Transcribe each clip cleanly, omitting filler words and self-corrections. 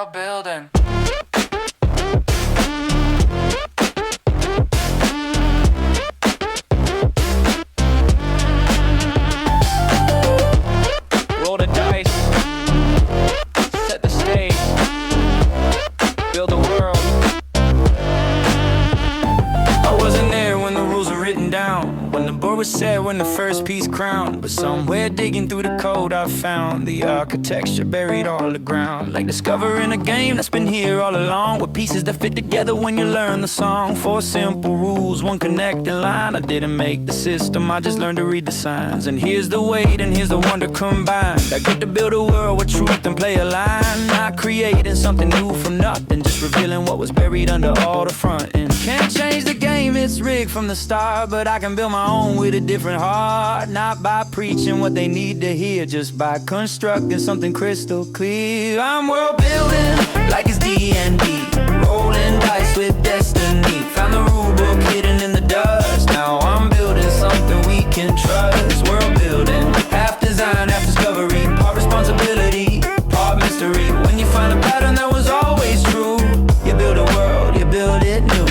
world building. Roll the dice, set the stage, build a world. I wasn't there when the rules were written down, when the board was set, when the first piece crowned. But somewhere digging through the code I found the architecture buried all the ground. Like discovering a game that's been here all along, with pieces that fit together when you learn the song. Four simple rules, one connecting line. I didn't make the system, I just learned to read the signs. And here's the weight and here's the wonder combined. I get to build a world with truth and play a line. Not creating something new from nothing, just revealing what was buried under all the front. And can't change the game, it's rigged from the start, but I can build my own with a different heart. Not by preaching what they need to hear, just by constructing something crystal clear. I'm world building like it's D&D, rolling dice with destiny. Found the rule book hidden in the dust, now I'm building something we can trust. World building, half design, half discovery, part responsibility, part mystery. When you find a pattern that was always true, you build a world, you build it new.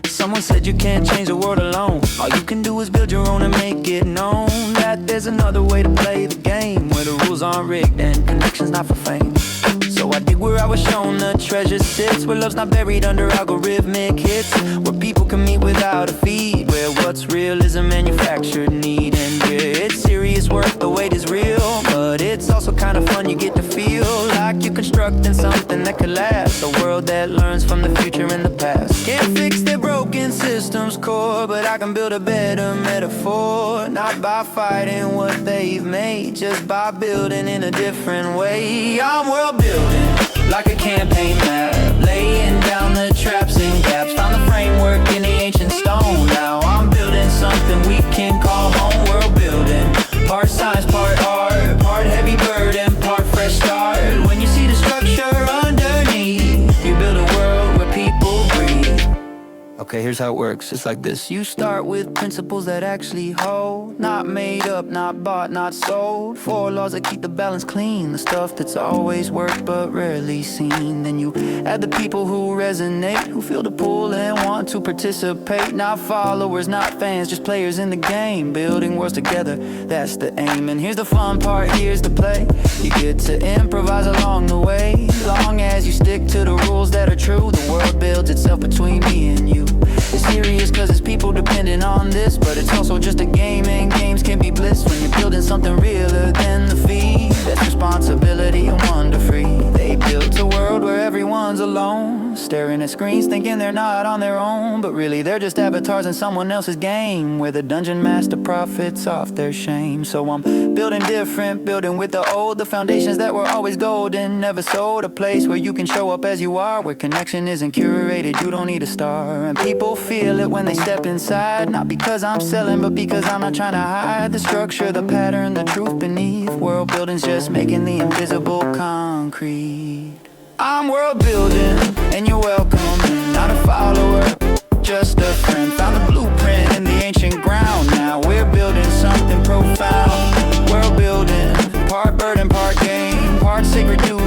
Someone said you can't change the world alone. All you can do is build your own and make it known that there's another way to play the game, where the rules aren't rigged and connections not for fame. So I dig where I was shown the treasure sits, where love's not buried under algorithmic hits, where people can meet without a feed, where what's real is a manufactured need. And yeah, it's serious work, the weight is real, but it's also kind of fun, you get to feel like you're constructing something that could last. A world that learns from the future and the past. Can't fix their broken systems core, but I can build a better metaphor. Not by fighting what they've made, just by building in a different way. I'm world building like a campaign map, laying down the traps and gaps. Found the framework in the ancient stone, now I'm building something we can call home. World building, part science, part art, part heavy burden, part fresh start. When you see the structure underneath, you build a world where people breathe. Okay, here's how it works, it's like this. You start with principles that actually hold, not made up, not bought, not sold. Four laws that keep the balance clean, the stuff that's always worked but rarely seen. Then you add the people who resonate, who feel the pull and want to participate. Not followers, not fans, just players in the game, building worlds together, that's the aim. And here's the fun part, here's the play. You get to improvise along the way, long as you stick to the rules that are true. The world builds itself between me and you. It's serious cause it's people depending on this, but it's also just a game, and games can be bliss when you're building something realer than the feed. That's responsibility and wonder free. They built a world where everyone's alone, staring at screens thinking they're not on their own, but really they're just avatars in someone else's game, where the dungeon master profits off their shame. So I'm building different, building with the old, the foundations that were always golden, never sold. A place where you can show up as you are, where connection isn't curated, you don't need a star. And people feel it when they step inside, not because I'm selling, but because I'm not trying to hide the structure, the pattern, the truth beneath. World building's just making the invisible concrete. I'm world building, and you're welcome. Not a follower, just a friend. Found the blueprint in the ancient ground. Now we're building something profound. World building, part burden, part game, part sacred duty.